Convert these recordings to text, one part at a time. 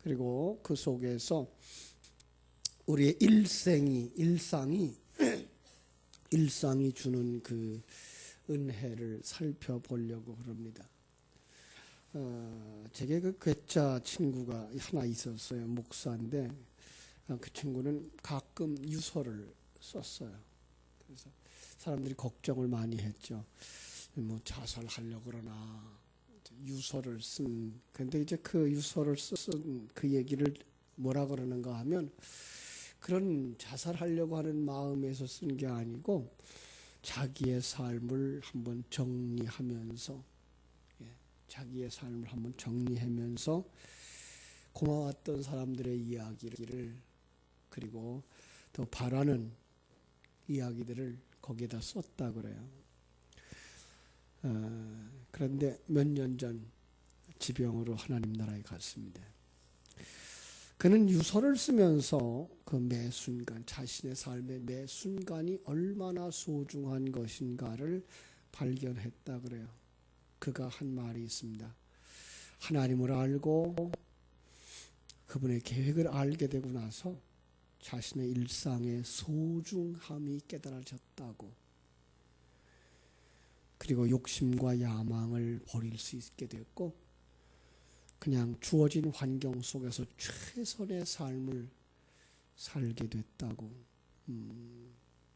그리고 그 속에서 우리의 일상이 주는 그 은혜를 살펴보려고 그럽니다. 제게 그 괴짜 친구가 하나 있었어요. 목사인데 그 친구는 가끔 유서를 썼어요. 그래서 사람들이 걱정을 많이 했죠. 뭐 자살하려고 그러나 유서를 쓴. 근데 이제 그 유서를 쓴 그 얘기를 뭐라 그러는가 하면 그런 자살하려고 하는 마음에서 쓴 게 아니고 자기의 삶을 한번 정리하면서 자기의 삶을 한번 정리하면서 고마웠던 사람들의 이야기를 그리고 더 바라는 이야기들을 거기에다 썼다 그래요. 그런데 몇 년 전 지병으로 하나님 나라에 갔습니다. 그는 유서를 쓰면서 그 매 순간, 자신의 삶의 매 순간이 얼마나 소중한 것인가를 발견했다 그래요. 그가 한 말이 있습니다. 하나님을 알고 그분의 계획을 알게 되고 나서 자신의 일상의 소중함이 깨달아졌다고. 그리고 욕심과 야망을 버릴 수 있게 됐고 그냥 주어진 환경 속에서 최선의 삶을 살게 됐다고.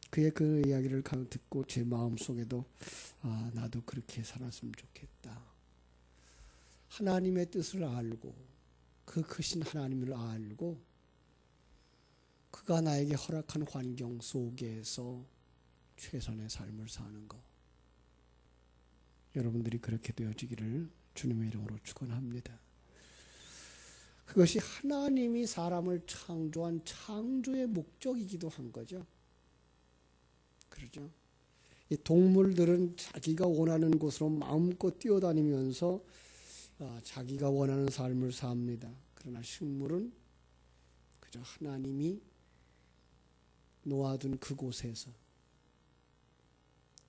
그의 그 이야기를 듣고 제 마음속에도 나도 그렇게 살았으면 좋겠다. 하나님의 뜻을 알고 그 크신 하나님을 알고 그가 나에게 허락한 환경 속에서 최선의 삶을 사는 것. 여러분들이 그렇게 되어지기를 주님의 이름으로 축원합니다. 그것이 하나님이 사람을 창조한 창조의 목적이기도 한 거죠. 그렇죠? 이 동물들은 자기가 원하는 곳으로 마음껏 뛰어다니면서 자기가 원하는 삶을 삽니다. 그러나 식물은 그저 하나님이 놓아둔 그곳에서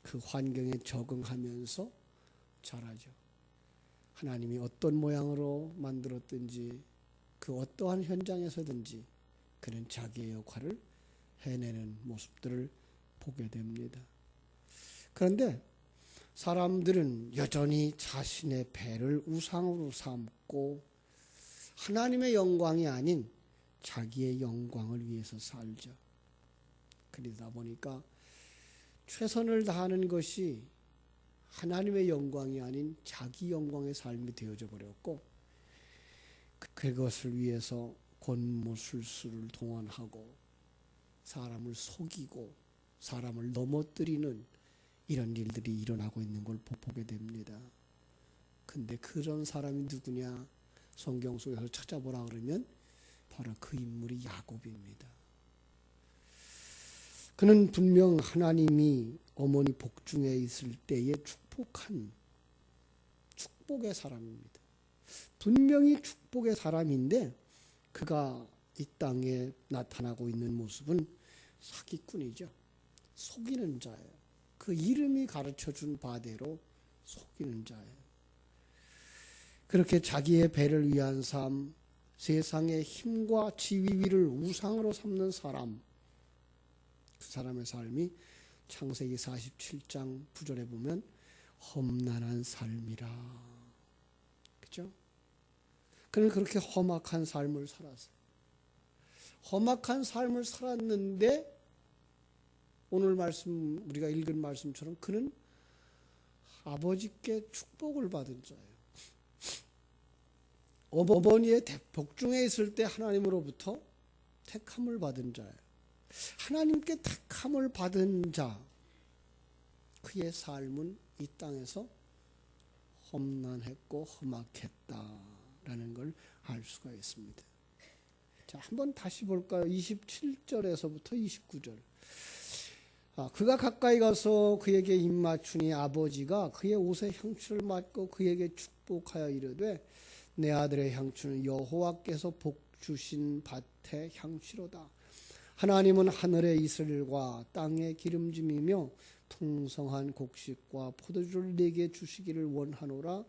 그 환경에 적응하면서 자라죠. 하나님이 어떤 모양으로 만들었든지 그 어떠한 현장에서든지 그는 자기의 역할을 해내는 모습들을 보게 됩니다. 그런데 사람들은 여전히 자신의 배를 우상으로 삼고 하나님의 영광이 아닌 자기의 영광을 위해서 살죠. 그러다 보니까 최선을 다하는 것이 하나님의 영광이 아닌 자기 영광의 삶이 되어져 버렸고 그것을 위해서 권모술수를 동원하고 사람을 속이고 사람을 넘어뜨리는 이런 일들이 일어나고 있는 걸 보게 됩니다. 근데 그런 사람이 누구냐? 성경 속에서 찾아보라 그러면 바로 그 인물이 야곱입니다. 그는 분명 하나님이 어머니 복중에 있을 때에 축복의 사람입니다. 분명히 축복의 사람인데 그가 이 땅에 나타나고 있는 모습은 사기꾼이죠. 속이는 자예요. 그 이름이 가르쳐준 바대로 속이는 자예요. 그렇게 자기의 배를 위한 삶, 세상의 힘과 지위를 우상으로 삼는 사람, 그 사람의 삶이 창세기 47장 9절에 보면 험난한 삶이라. 그죠? 그는 그렇게 험악한 삶을 살았어요. 험악한 삶을 살았는데 오늘 말씀 우리가 읽은 말씀처럼 그는 아버지께 축복을 받은 자예요. 어머니의 복중에 있을 때 하나님으로부터 택함을 받은 자예요. 하나님께 택함을 받은 자, 그의 삶은 이 땅에서 험난했고 험악했다라는 걸 알 수가 있습니다. 자, 한번 다시 볼까요? 27절에서부터 29절. 그가 가까이 가서 그에게 입맞추니 아버지가 그의 옷에 향추를 맡고 그에게 축복하여 이르되 내 아들의 향추는 여호와께서 복 주신 밭의 향취로다. 하나님은 하늘의 이슬과 땅의 기름짐이며 풍성한 곡식과 포도주를 내게 주시기를 원하노라.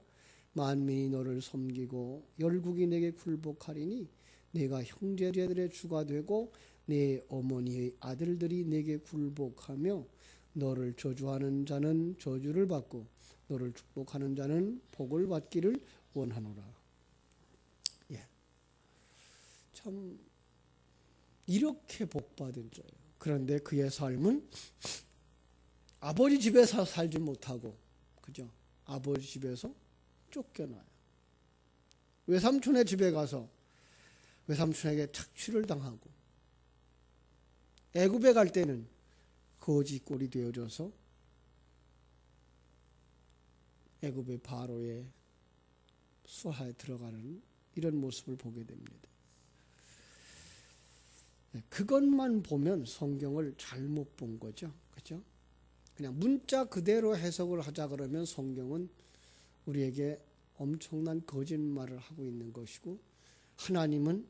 만민이 너를 섬기고 열국이 내게 굴복하리니 내가 형제들의 주가 되고 내 어머니의 아들들이 내게 굴복하며 너를 저주하는 자는 저주를 받고 너를 축복하는 자는 복을 받기를 원하노라. 예. 참 이렇게 복받은 자예요. 그런데 그의 삶은 아버지 집에서 살지 못하고, 그죠? 아버지 집에서 쫓겨나요. 외삼촌의 집에 가서 외삼촌에게 착취를 당하고, 애굽에 갈 때는 거지꼴이 되어져서 애굽의 바로의 수하에 들어가는 이런 모습을 보게 됩니다. 그것만 보면 성경을 잘못 본 거죠. 그죠? 그냥 문자 그대로 해석을 하자 그러면 성경은 우리에게 엄청난 거짓말을 하고 있는 것이고, 하나님은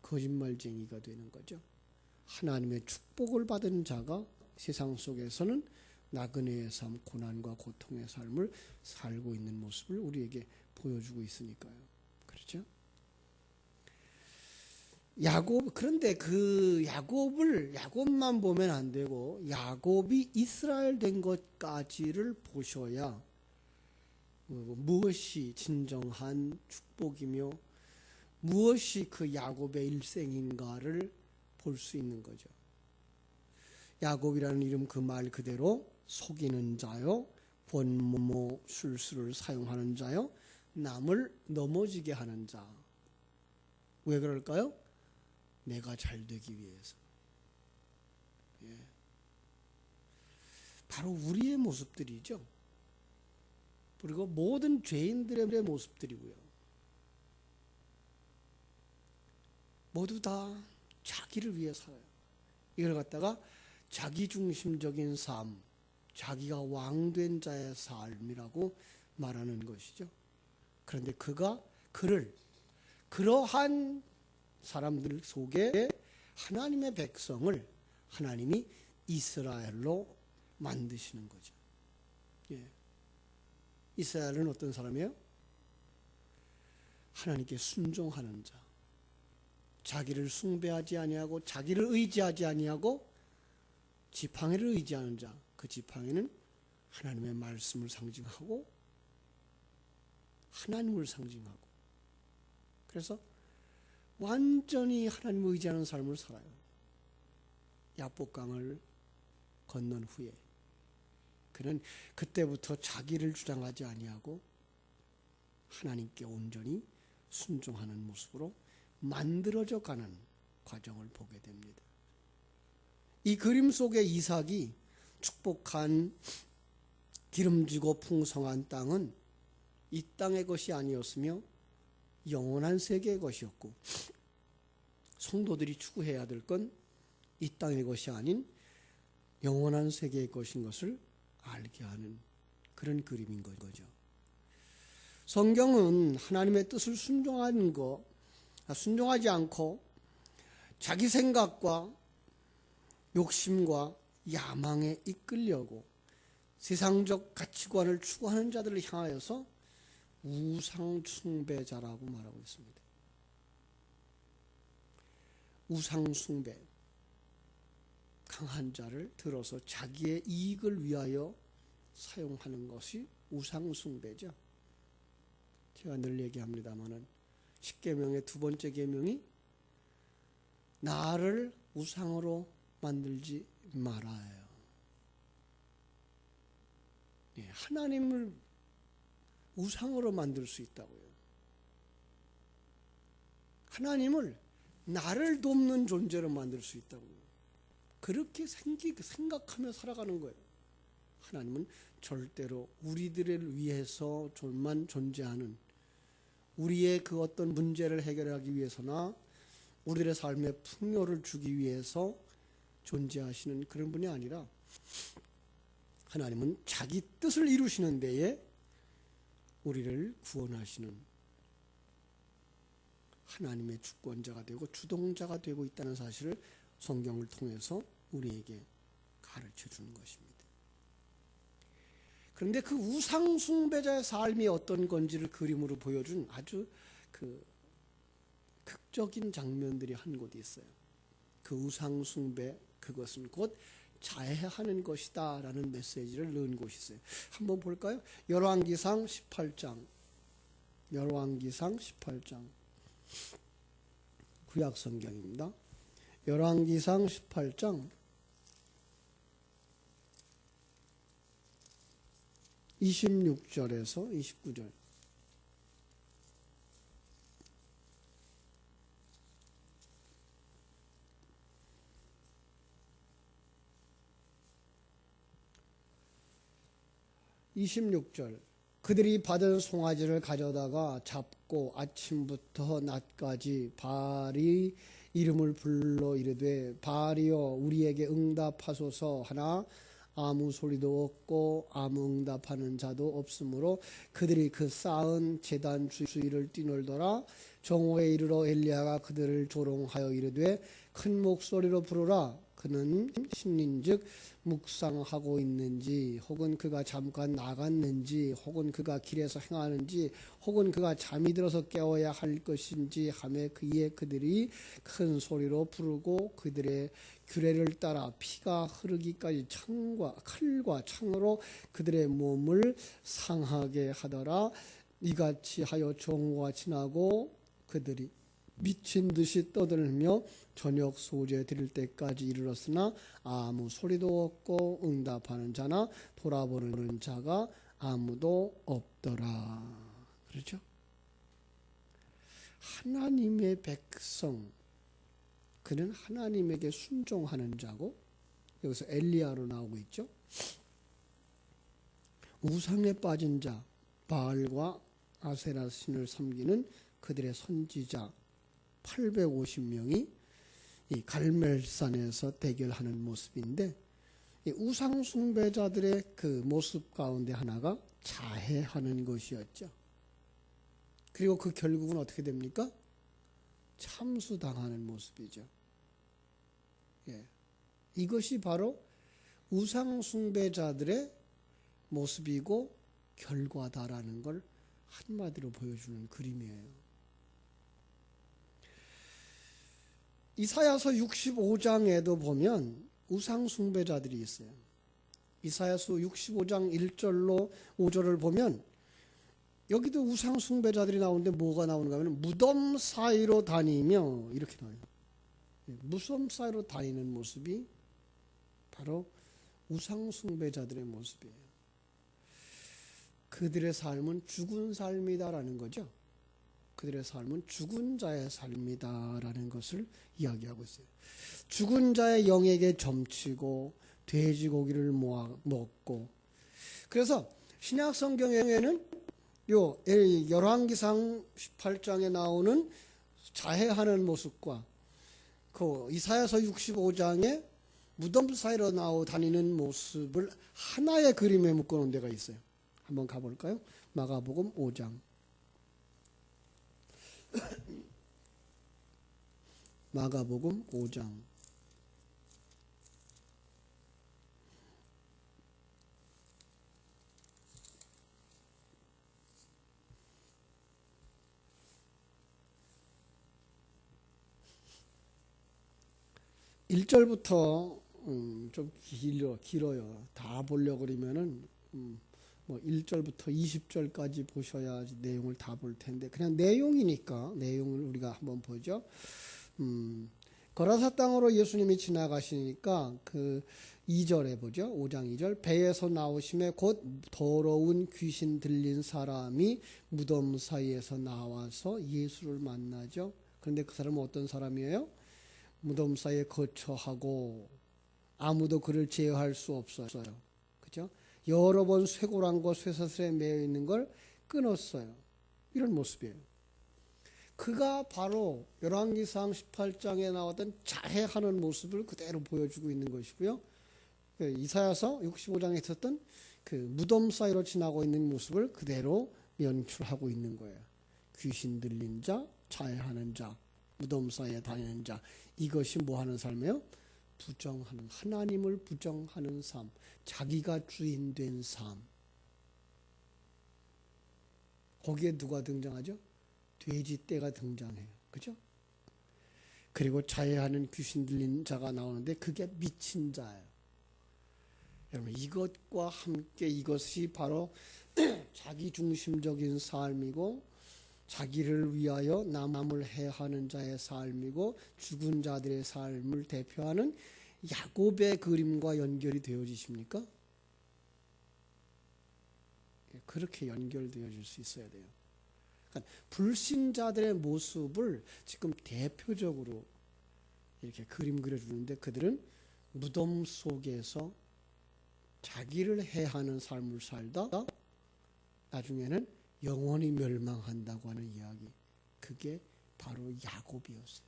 거짓말쟁이가 되는 거죠. 하나님의 축복을 받은 자가 세상 속에서는 나그네의 삶, 고난과 고통의 삶을 살고 있는 모습을 우리에게 보여주고 있으니까요. 그렇죠? 그런데 그 야곱만 보면 안 되고 야곱이 이스라엘 된 것까지를 보셔야 무엇이 진정한 축복이며 무엇이 그 야곱의 일생인가를 볼 수 있는 거죠. 야곱이라는 이름 그 말 그대로 속이는 자요, 권모 술수를 사용하는 자요, 남을 넘어지게 하는 자. 왜 그럴까요? 내가 잘 되기 위해서. 예. 바로 우리의 모습들이죠. 그리고 모든 죄인들의 모습들이고요. 모두 다 자기를 위해 살아요. 이걸 갖다가 자기중심적인 삶, 자기가 왕된 자의 삶이라고 말하는 것이죠. 그런데 그러한 사람들 속에 하나님의 백성을 하나님이 이스라엘로 만드시는 거죠. 예. 이스라엘은 어떤 사람이에요? 하나님께 순종하는 자, 자기를 숭배하지 아니하고 자기를 의지하지 아니하고 지팡이를 의지하는 자. 그 지팡이는 하나님의 말씀을 상징하고 하나님을 상징하고, 그래서 완전히 하나님을 의지하는 삶을 살아요. 야복강을 건넌 후에 그는 그때부터 자기를 주장하지 아니하고 하나님께 온전히 순종하는 모습으로 만들어져 가는 과정을 보게 됩니다. 이 그림 속의 이삭이 축복한 기름지고 풍성한 땅은 이 땅의 것이 아니었으며 영원한 세계의 것이었고, 성도들이 추구해야 될 건 이 땅의 것이 아닌 영원한 세계의 것인 것을 알게 하는 그런 그림인 거죠. 성경은 하나님의 뜻을 순종하지 않고 자기 생각과 욕심과 야망에 이끌려고 세상적 가치관을 추구하는 자들을 향하여서 우상숭배자라고 말하고 있습니다. 우상숭배, 강한 자를 들어서 자기의 이익을 위하여 사용하는 것이 우상숭배죠. 제가 늘 얘기합니다마는 10계명의 두 번째 계명이 나를 우상으로 만들지 말아요. 예, 하나님을 우상으로 만들 수 있다고요. 하나님을 나를 돕는 존재로 만들 수 있다고요. 그렇게 생각하며 살아가는 거예요. 하나님은 절대로 우리들을 위해서만 존재하는, 우리의 그 어떤 문제를 해결하기 위해서나 우리들의 삶에 풍요를 주기 위해서 존재하시는 그런 분이 아니라, 하나님은 자기 뜻을 이루시는 데에 우리를 구원하시는 하나님의 주권자가 되고 주동자가 되고 있다는 사실을 성경을 통해서 우리에게 가르쳐 주는 것입니다. 그런데 그 우상 숭배자의 삶이 어떤 건지를 그림으로 보여준 아주 그 극적인 장면들이 한 곳이 있어요. 그 우상 숭배, 그것은 곧 자해하는 것이다 라는 메시지를 넣은 곳이 있어요. 한번 볼까요? 열왕기상 18장. 열왕기상 18장. 구약 성경입니다. 열왕기상 18장 26절에서 29절. (26절) 그들이 받은 송아지를 가져다가 잡고 아침부터 낮까지 바알이 이름을 불러 이르되 바알이여 우리에게 응답하소서 하나 아무 소리도 없고 아무 응답하는 자도 없으므로 그들이 그 쌓은 제단 주위를 뛰놀더라. 정오에 이르러 엘리야가 그들을 조롱하여 이르되 큰 목소리로 부르라. 그는 신인즉 묵상하고 있는지 혹은 그가 잠깐 나갔는지 혹은 그가 길에서 행하는지 혹은 그가 잠이 들어서 깨워야 할 것인지 하매 그의 그들이 큰 소리로 부르고 그들의 규례를 따라 피가 흐르기까지 칼과 창으로 그들의 몸을 상하게 하더라. 이같이 하여 정오가 지나고 그들이 미친 듯이 떠들며 저녁 소재 드릴 때까지 이르렀으나 아무 소리도 없고 응답하는 자나 돌아보는 자가 아무도 없더라. 그렇죠? 하나님의 백성, 그는 하나님에게 순종하는 자고, 여기서 엘리야로 나오고 있죠. 우상에 빠진 자, 바알과 아세라 신을 섬기는 그들의 선지자 850명이 이 갈멜산에서 대결하는 모습인데, 이 우상 숭배자들의 그 모습 가운데 하나가 자해하는 것이었죠. 그리고 그 결국은 어떻게 됩니까? 참수당하는 모습이죠. 예. 이것이 바로 우상 숭배자들의 모습이고 결과다라는 걸 한마디로 보여주는 그림이에요. 이사야서 65장에도 보면 우상 숭배자들이 있어요. 이사야서 65장 1절로 5절을 보면 여기도 우상 숭배자들이 나오는데 뭐가 나오는가 하면 무덤 사이로 다니며 이렇게 나와요. 무덤 사이로 다니는 모습이 바로 우상 숭배자들의 모습이에요. 그들의 삶은 죽은 삶이다라는 거죠. 그들의 삶은 죽은 자의 삶이다라는 것을 이야기하고 있어요. 죽은 자의 영에게 점치고 돼지고기를 먹고, 그래서 신약 성경에는 요 열왕기상 18장에 나오는 자해하는 모습과 그 이사야서 65장에 무덤 사이로 다니는 모습을 하나의 그림에 묶어놓은 데가 있어요. 한번 가볼까요? 마가복음 5장. 마가복음 5장. (1절부터) 좀 길어요. 다 보려고 그러면은 뭐 1절부터 20절까지 보셔야 내용을 다 볼 텐데, 그냥 내용이니까 내용을 우리가 한번 보죠. 거라사 땅으로 예수님이 지나가시니까 그 2절에 보죠. 5장 2절. 배에서 나오심에 곧 더러운 귀신 들린 사람이 무덤 사이에서 나와서 예수를 만나죠. 그런데 그 사람은 어떤 사람이에요? 무덤 사이에 거처하고 아무도 그를 제어할 수 없어요. 그죠? 여러 번 쇠고랑과 쇠사슬에 매여 있는 걸 끊었어요. 이런 모습이에요. 그가 바로 열왕기상 18장에 나왔던 자해하는 모습을 그대로 보여주고 있는 것이고요. 이사야서 65장에 있었던 그 무덤 사이로 지나고 있는 모습을 그대로 연출하고 있는 거예요. 귀신 들린 자, 자해하는 자, 무덤 사이에 다니는 자. 이것이 뭐 하는 삶이에요? 부정하는, 하나님을 부정하는 삶, 자기가 주인 된 삶. 거기에 누가 등장하죠? 돼지떼가 등장해요. 그죠? 그리고 자해하는 귀신 들린 자가 나오는데 그게 미친 자예요. 여러분, 이것과 함께 이것이 바로 자기중심적인 삶이고 자기를 위하여 남을 해하는 자의 삶이고 죽은 자들의 삶을 대표하는 야곱의 그림과 연결이 되어지십니까? 그렇게 연결되어질 수 있어야 돼요. 그러니까 불신자들의 모습을 지금 대표적으로 이렇게 그림 그려주는데 그들은 무덤 속에서 자기를 해하는 삶을 살다 나중에는 영원히 멸망한다고 하는 이야기, 그게 바로 야곱이었어요.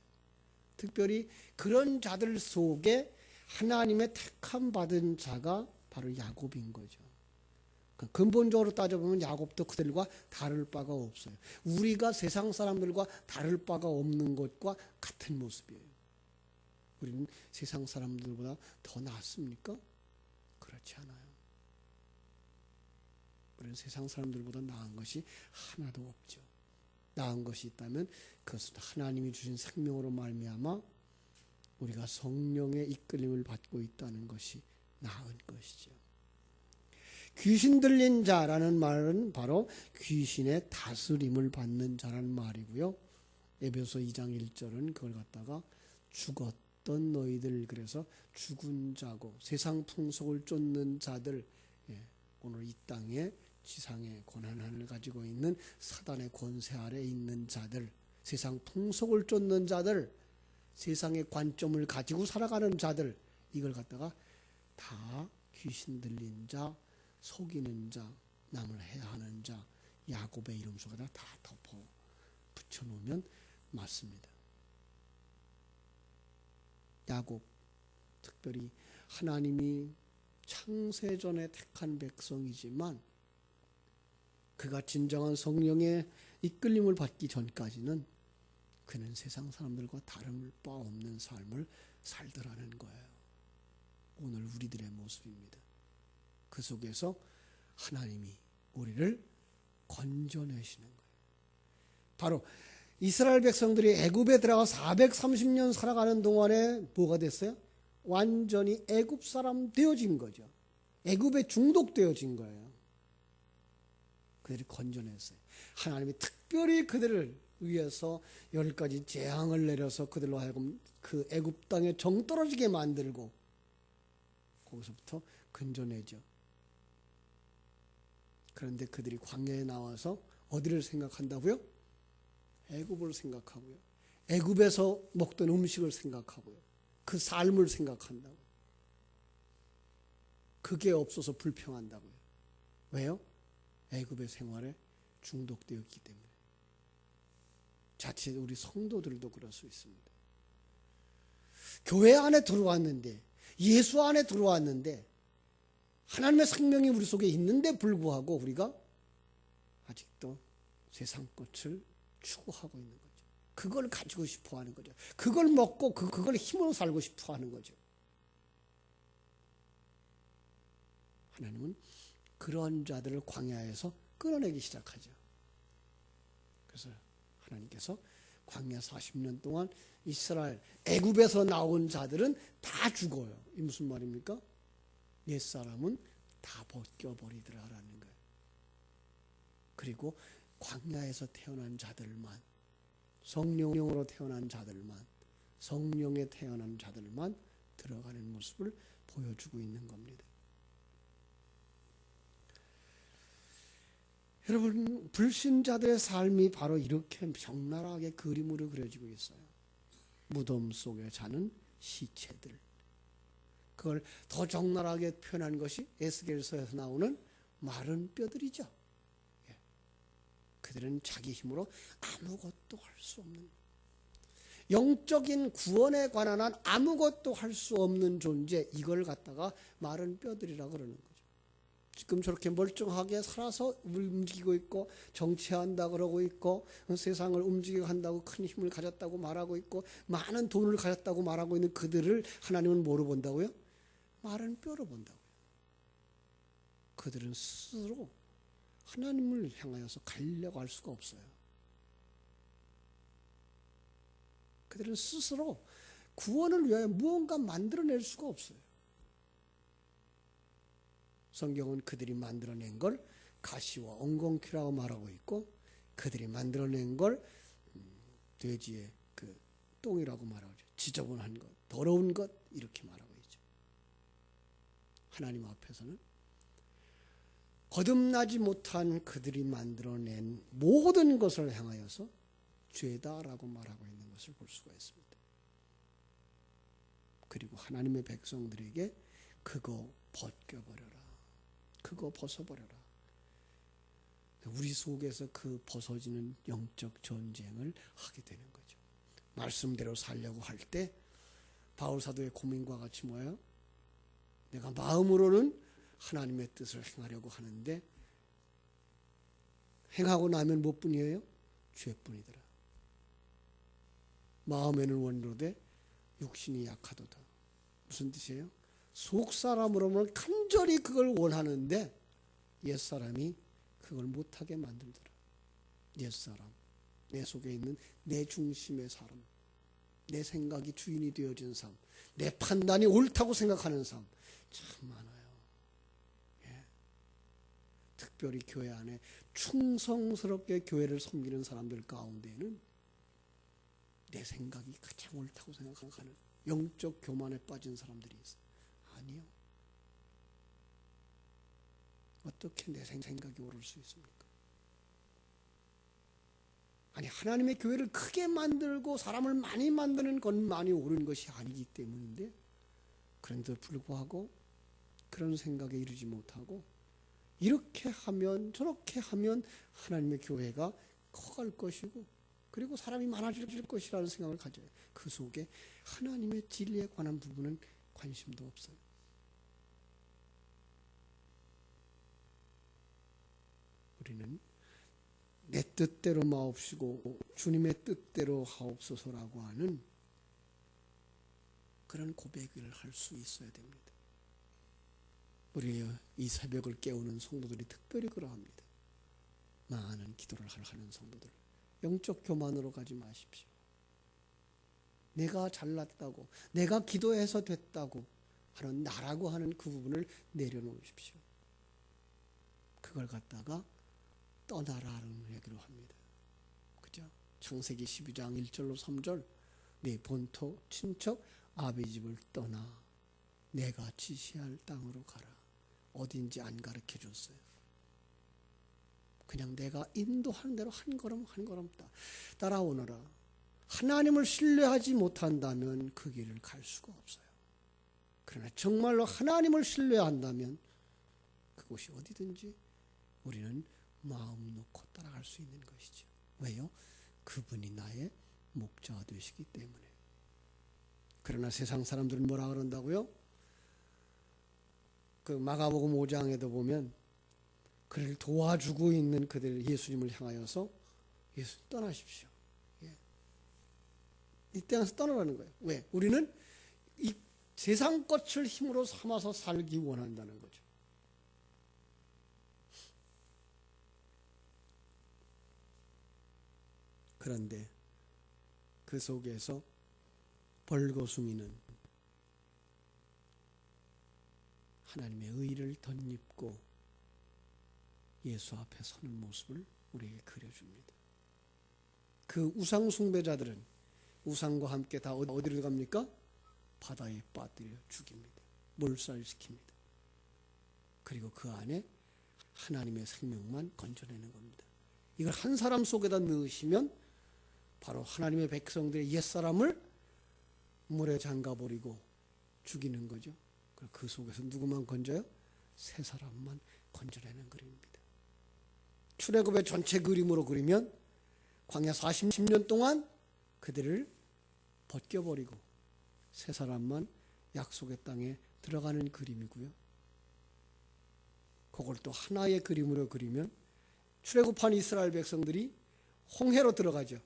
특별히 그런 자들 속에 하나님의 택함 받은 자가 바로 야곱인 거죠. 근본적으로 따져보면 야곱도 그들과 다를 바가 없어요. 우리가 세상 사람들과 다를 바가 없는 것과 같은 모습이에요. 우리는 세상 사람들보다 더 낫습니까? 그렇지 않아요. 우리는 세상 사람들보다 나은 것이 하나도 없죠. 나은 것이 있다면 그것은 하나님이 주신 생명으로 말미암아 우리가 성령의 이끌림을 받고 있다는 것이 나은 것이죠. 귀신 들린 자라는 말은 바로 귀신의 다스림을 받는 자라는 말이고요. 에베소 2장 1절은 그걸 갖다가 죽었던 너희들, 그래서 죽은 자고 세상 풍속을 쫓는 자들, 오늘 이 땅에 지상의 권한을 가지고 있는 사단의 권세 아래 있는 자들, 세상 풍속을 쫓는 자들, 세상의 관점을 가지고 살아가는 자들, 이걸 갖다가 다 귀신 들린 자, 속이는 자, 남을 해하는 자, 야곱의 이름 속에다 다 덮어 붙여놓으면 맞습니다. 야곱, 특별히 하나님이 창세전에 택한 백성이지만 그가 진정한 성령의 이끌림을 받기 전까지는 그는 세상 사람들과 다름을 바 없는 삶을 살더라는 거예요. 오늘 우리들의 모습입니다. 그 속에서 하나님이 우리를 건져내시는 거예요. 바로 이스라엘 백성들이 애굽에 들어가 430년 살아가는 동안에 뭐가 됐어요? 완전히 애굽 사람 되어진 거죠. 애굽에 중독되어진 거예요. 그들이 건져냈어요. 하나님이 특별히 그들을 위해서 10가지 재앙을 내려서 그들로 하여금 그 애굽 땅에 정 떨어지게 만들고 거기서부터 건져내죠. 그런데 그들이 광야에 나와서 어디를 생각한다고요? 애굽을 생각하고요. 애굽에서 먹던 음식을 생각하고요. 그 삶을 생각한다고. 그게 없어서 불평한다고요. 왜요? 애굽의 생활에 중독되었기 때문에. 자칫 우리 성도들도 그럴 수 있습니다. 교회 안에 들어왔는데, 예수 안에 들어왔는데, 하나님의 생명이 우리 속에 있는데 불구하고 우리가 아직도 세상 것을 추구하고 있는 거죠. 그걸 가지고 싶어 하는 거죠. 그걸 먹고 그걸 힘으로 살고 싶어 하는 거죠. 하나님은 그런 자들을 광야에서 끌어내기 시작하죠. 그래서 하나님께서 광야 40년 동안 이스라엘 애굽에서 나온 자들은 다 죽어요. 이 무슨 말입니까? 옛사람은 다 벗겨버리더라라는 거예요. 그리고 광야에서 태어난 자들만, 성령으로 태어난 자들만, 성령에 태어난 자들만 들어가는 모습을 보여주고 있는 겁니다. 여러분, 불신자들의 삶이 바로 이렇게 적나라하게 그림으로 그려지고 있어요. 무덤 속에 자는 시체들. 그걸 더 적나라하게 표현한 것이 에스겔서에서 나오는 마른 뼈들이죠. 그들은 자기 힘으로 아무것도 할 수 없는, 영적인 구원에 관한 한 아무것도 할 수 없는 존재, 이걸 갖다가 마른 뼈들이라고 그러는 거죠. 지금 저렇게 멀쩡하게 살아서 움직이고 있고 정치한다 그러고 있고 세상을 움직이고 한다고 큰 힘을 가졌다고 말하고 있고 많은 돈을 가졌다고 말하고 있는 그들을 하나님은 뭐로 본다고요? 마른 뼈로 본다고요. 그들은 스스로 하나님을 향하여서 가려고 할 수가 없어요. 그들은 스스로 구원을 위하여 무언가 만들어낼 수가 없어요. 성경은 그들이 만들어낸 걸 가시와 엉겅퀴라고 말하고 있고, 그들이 만들어낸 걸 돼지의 그 똥이라고 말하죠. 지저분한 것, 더러운 것, 이렇게 말하고 있죠. 하나님 앞에서는 거듭나지 못한 그들이 만들어낸 모든 것을 향하여서 죄다라고 말하고 있는 것을 볼 수가 있습니다. 그리고 하나님의 백성들에게 그거 벗겨버려라, 그거 벗어버려라. 우리 속에서 그 벗어지는 영적 전쟁을 하게 되는 거죠. 말씀대로 살려고 할 때 바울 사도의 고민과 같이 뭐예요? 내가 마음으로는 하나님의 뜻을 행하려고 하는데 행하고 나면 무엇뿐이에요? 죄뿐이더라. 마음에는 원로되 육신이 약하도다. 무슨 뜻이에요? 속사람으로는 간절히 그걸 원하는데 옛사람이 그걸 못하게 만들더라. 옛사람, 내 속에 있는 내 중심의 사람, 내 생각이 주인이 되어진 삶, 내 판단이 옳다고 생각하는 삶 참 많아요. 예. 특별히 교회 안에 충성스럽게 교회를 섬기는 사람들 가운데는 내 생각이 가장 옳다고 생각하는 영적 교만에 빠진 사람들이 있어요. 아니요. 어떻게 내 생각이 옳을 수 있습니까? 아니, 하나님의 교회를 크게 만들고 사람을 많이 만드는 것만이 옳은 것이 아니기 때문인데, 그런데도 불구하고 그런 생각에 이르지 못하고 이렇게 하면 저렇게 하면 하나님의 교회가 커갈 것이고 그리고 사람이 많아질 것이라는 생각을 가져요. 그 속에 하나님의 진리에 관한 부분은 관심도 없어요. 우리는 내 뜻대로 마옵시고 주님의 뜻대로 하옵소서라고 하는 그런 고백을 할 수 있어야 됩니다. 우리 이 새벽을 깨우는 성도들이 특별히 그러합니다. 많은 기도를 하는 성도들, 영적 교만으로 가지 마십시오. 내가 잘났다고, 내가 기도해서 됐다고 하는 나라고 하는 그 부분을 내려놓으십시오. 그걸 갖다가 떠나라는 얘기로 합니다. 그죠? 창세기 12장 1절로 3절, 네 본토 친척 아비 집을 떠나 내가 지시할 땅으로 가라. 어딘지 안 가르쳐 줬어요. 그냥 내가 인도하는 대로 한 걸음 한 걸음 따라오너라. 하나님을 신뢰하지 못한다면 그 길을 갈 수가 없어요. 그러나 정말로 하나님을 신뢰한다면 그곳이 어디든지 우리는 마음 놓고 따라갈 수 있는 것이죠. 왜요? 그분이 나의 목자 되시기 때문에. 그러나 세상 사람들은 뭐라 그런다고요? 그 마가복음 5장에도 보면 그를 도와주고 있는 그들 예수님을 향하여서 예수 떠나십시오. 예. 이 땅에서 떠나라는 거예요. 왜? 우리는 이 세상 것을 힘으로 삼아서 살기 원한다는 거죠. 그런데 그 속에서 벌거숭이는 하나님의 의를 덧입고 예수 앞에 서는 모습을 우리에게 그려줍니다. 그 우상 숭배자들은 우상과 함께 다 어디로 갑니까? 바다에 빠뜨려 죽입니다. 몰살시킵니다. 그리고 그 안에 하나님의 생명만 건져내는 겁니다. 이걸 한 사람 속에다 넣으시면 바로 하나님의 백성들의 옛사람을 물에 잠가버리고 죽이는 거죠. 그 속에서 누구만 건져요? 새 사람만 건져내는 그림입니다. 출애굽의 전체 그림으로 그리면 광야 40년 동안 그들을 벗겨버리고 새 사람만 약속의 땅에 들어가는 그림이고요. 그걸 또 하나의 그림으로 그리면 출애굽한 이스라엘 백성들이 홍해로 들어가죠.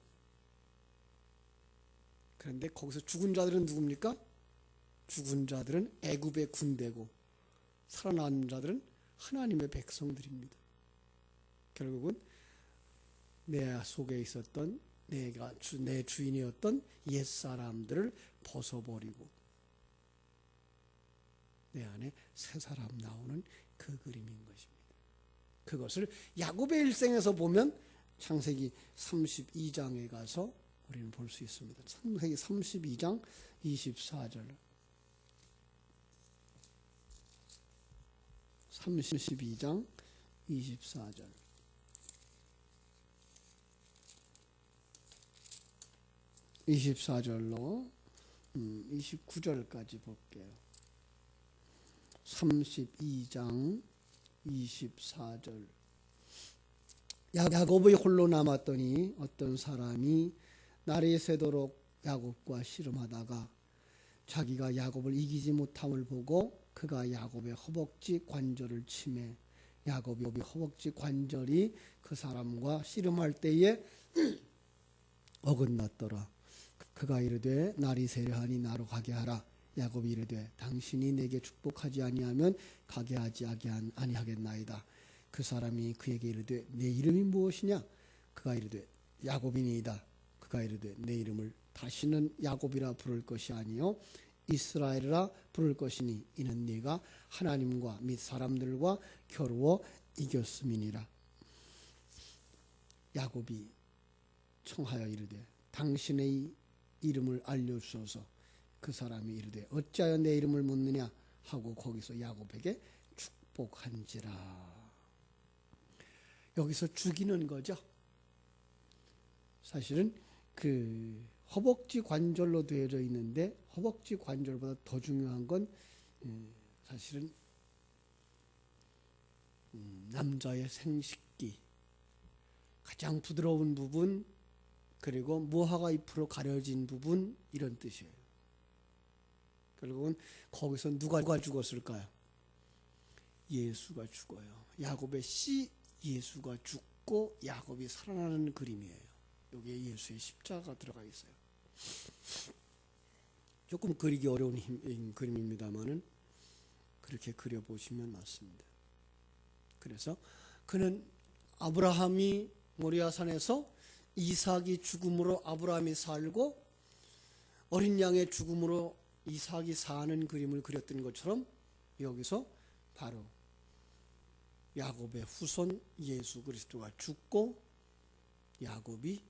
그런데 거기서 죽은 자들은 누굽니까? 죽은 자들은 애굽의 군대고 살아남은 자들은 하나님의 백성들입니다. 결국은 내 속에 있었던 내 주인이었던 옛사람들을 벗어버리고 내 안에 새 사람 나오는 그 그림인 것입니다. 그것을 야곱의 일생에서 보면 창세기 32장에 가서 우리는 볼 수 있습니다. 창세기 32장 24절 32장 24절 24절로 29절까지 볼게요. 32장 24절 야곱이 홀로 남았더니 어떤 사람이 날이 새도록 야곱과 씨름하다가 자기가 야곱을 이기지 못함을 보고 그가 야곱의 허벅지 관절을 치매 야곱이 허벅지 관절이 그 사람과 씨름할 때에 어긋났더라. 그가 이르되 날이 새려하니 나로 가게 하라. 야곱이 이르되 당신이 내게 축복하지 아니하면 가게 하지 아니하겠나이다. 그 사람이 그에게 이르되 내 이름이 무엇이냐? 그가 이르되 야곱이니이다. 그가 이르되 내 이름을 다시는 야곱이라 부를 것이 아니요 이스라엘이라 부를 것이니 이는 네가 하나님과 및 사람들과 겨루어 이겼음이니라. 야곱이 청하여 이르되 당신의 이름을 알려주소서. 그 사람이 이르되 어찌하여 내 이름을 묻느냐 하고 거기서 야곱에게 축복한지라. 여기서 죽이는 거죠. 사실은 그 허벅지 관절로 되어져 있는데 허벅지 관절보다 더 중요한 건 사실은 남자의 생식기 가장 부드러운 부분 그리고 무화과 잎으로 가려진 부분 이런 뜻이에요. 결국은 거기서 누가 죽었을까요? 예수가 죽어요. 야곱의 씨 예수가 죽고 야곱이 살아나는 그림이에요. 여기에 예수의 십자가가 들어가 있어요. 조금 그리기 어려운 그림입니다만은 그렇게 그려보시면 맞습니다. 그래서 그는 아브라함이 모리아산에서 이삭이 죽음으로 아브라함이 살고 어린 양의 죽음으로 이삭이 사는 그림을 그렸던 것처럼 여기서 바로 야곱의 후손 예수 그리스도가 죽고 야곱이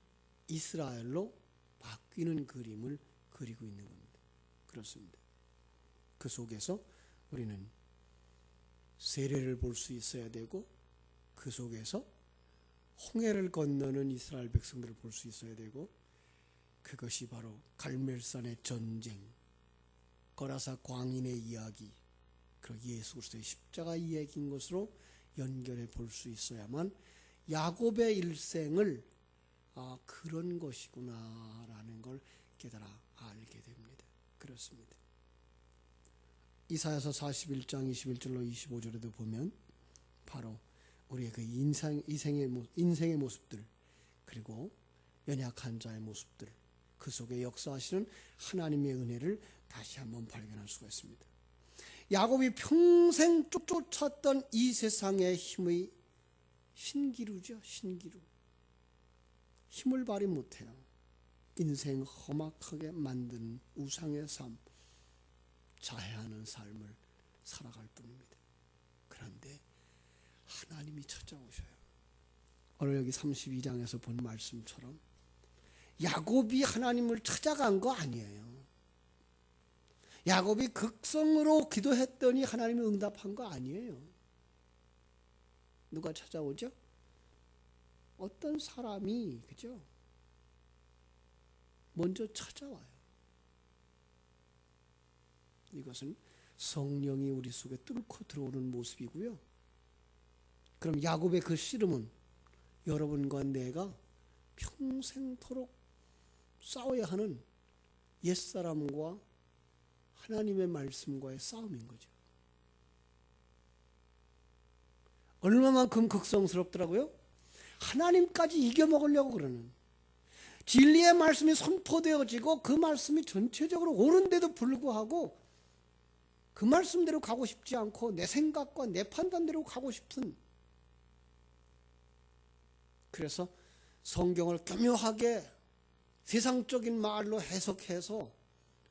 이스라엘로 바뀌는 그림을 그리고 있는 겁니다. 그렇습니다. 그 속에서 우리는 세례를 볼 수 있어야 되고 그 속에서 홍해를 건너는 이스라엘 백성들을 볼 수 있어야 되고 그것이 바로 갈멜산의 전쟁, 거라사 광인의 이야기, 그리고 예수 그리스도의 십자가 이야기인 것으로 연결해 볼 수 있어야만 야곱의 일생을 그런 것이구나라는 걸 깨달아 알게 됩니다. 그렇습니다. 이사야서 41장 21절로 25절에도 보면 바로 우리의 그 인생의 모습들 그리고 연약한 자의 모습들 그 속에 역사하시는 하나님의 은혜를 다시 한번 발견할 수가 있습니다. 야곱이 평생 쫓았던 이 세상의 힘의 신기루죠. 신기루. 힘을 발휘 못해요. 인생 험악하게 만든 우상의 삶, 자해하는 삶을 살아갈 뿐입니다. 그런데 하나님이 찾아오셔요. 오늘 여기 32장에서 본 말씀처럼 야곱이 하나님을 찾아간 거 아니에요. 야곱이 극성으로 기도했더니 하나님이 응답한 거 아니에요. 누가 찾아오죠? 어떤 사람이 그죠? 먼저 찾아와요. 이것은 성령이 우리 속에 뚫고 들어오는 모습이고요. 그럼 야곱의 그 씨름은 여러분과 내가 평생토록 싸워야 하는 옛사람과 하나님의 말씀과의 싸움인 거죠. 얼마만큼 극성스럽더라고요. 하나님까지 이겨먹으려고 그러는 진리의 말씀이 선포되어지고 그 말씀이 전체적으로 옳은데도 불구하고 그 말씀대로 가고 싶지 않고 내 생각과 내 판단대로 가고 싶은 그래서 성경을 교묘하게 세상적인 말로 해석해서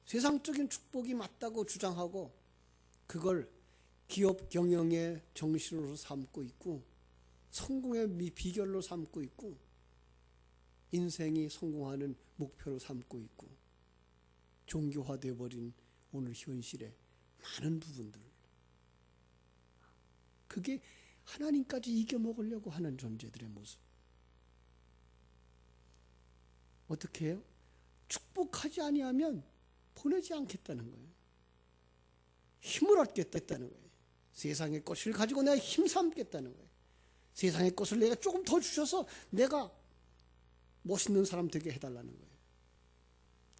세상적인 축복이 맞다고 주장하고 그걸 기업 경영의 정신으로 삼고 있고 성공의 비결로 삼고 있고 인생이 성공하는 목표로 삼고 있고 종교화되어 버린 오늘 현실의 많은 부분들, 그게 하나님까지 이겨먹으려고 하는 존재들의 모습. 어떻게 해요? 축복하지 아니하면 보내지 않겠다는 거예요. 힘을 얻겠다는 거예요. 세상의 것을 가지고 내가 힘삼겠다는 거예요. 세상의 것을 내가 조금 더 주셔서 내가 멋있는 사람 되게 해달라는 거예요.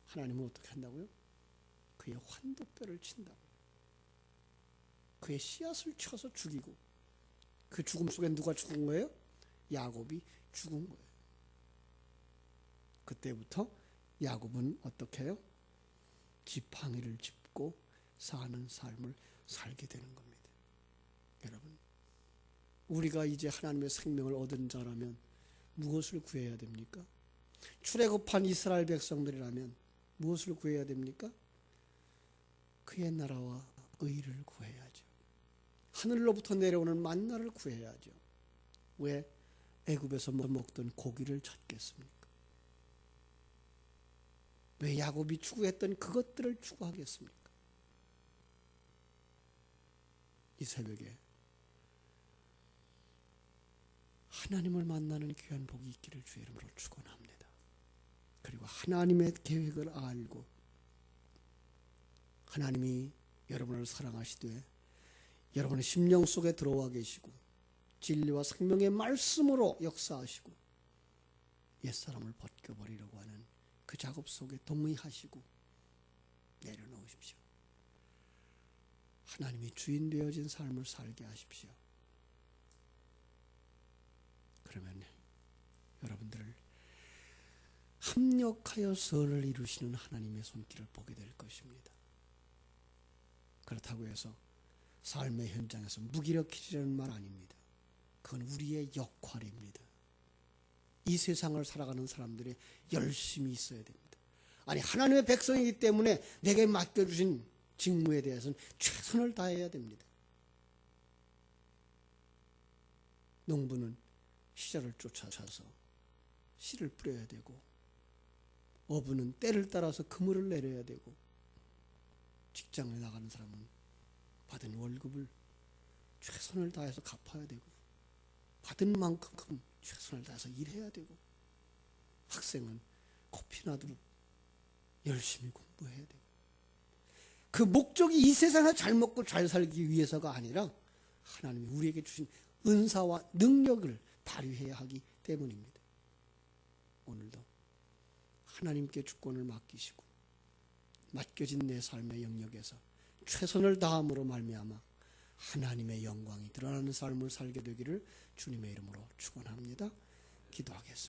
하나님은 어떻게 한다고요? 그의 환도뼈를 친다고. 그의 씨앗을 쳐서 죽이고, 그 죽음 속에 누가 죽은 거예요? 야곱이 죽은 거예요. 그때부터 야곱은 어떻게 해요? 지팡이를 짚고 사는 삶을 살게 되는 겁니다. 여러분, 우리가 이제 하나님의 생명을 얻은 자라면 무엇을 구해야 됩니까? 출애굽한 이스라엘 백성들이라면 무엇을 구해야 됩니까? 그의 나라와 의를 구해야죠. 하늘로부터 내려오는 만나를 구해야죠. 왜? 애굽에서 먹던 고기를 찾겠습니까? 왜 야곱이 추구했던 그것들을 추구하겠습니까? 이 새벽에 하나님을 만나는 귀한 복이 있기를 주의 이름으로 축원합니다. 그리고 하나님의 계획을 알고 하나님이 여러분을 사랑하시되 여러분의 심령 속에 들어와 계시고 진리와 생명의 말씀으로 역사하시고 옛사람을 벗겨버리려고 하는 그 작업 속에 동의하시고 내려놓으십시오. 하나님이 주인 되어진 삶을 살게 하십시오. 그러면 여러분들을 합력하여 선을 이루시는 하나님의 손길을 보게 될 것입니다. 그렇다고 해서 삶의 현장에서 무기력해지려는 말 아닙니다. 그건 우리의 역할입니다. 이 세상을 살아가는 사람들이 열심히 있어야 됩니다. 아니, 하나님의 백성이기 때문에 내게 맡겨주신 직무에 대해서는 최선을 다해야 됩니다. 농부는 시절을 쫓아서 씨를 뿌려야 되고, 어부는 때를 따라서 그물을 내려야 되고, 직장에 나가는 사람은 받은 월급을 최선을 다해서 갚아야 되고, 받은 만큼 최선을 다해서 일해야 되고, 학생은 코피 나도록 열심히 공부해야 되고, 그 목적이 이 세상에 잘 먹고 잘 살기 위해서가 아니라 하나님이 우리에게 주신 은사와 능력을 발휘해야 하기 때문입니다. 오늘도 하나님께 주권을 맡기시고 맡겨진 내 삶의 영역에서 최선을 다함으로 말미암아 하나님의 영광이 드러나는 삶을 살게 되기를 주님의 이름으로 축원합니다. 기도하겠습니다.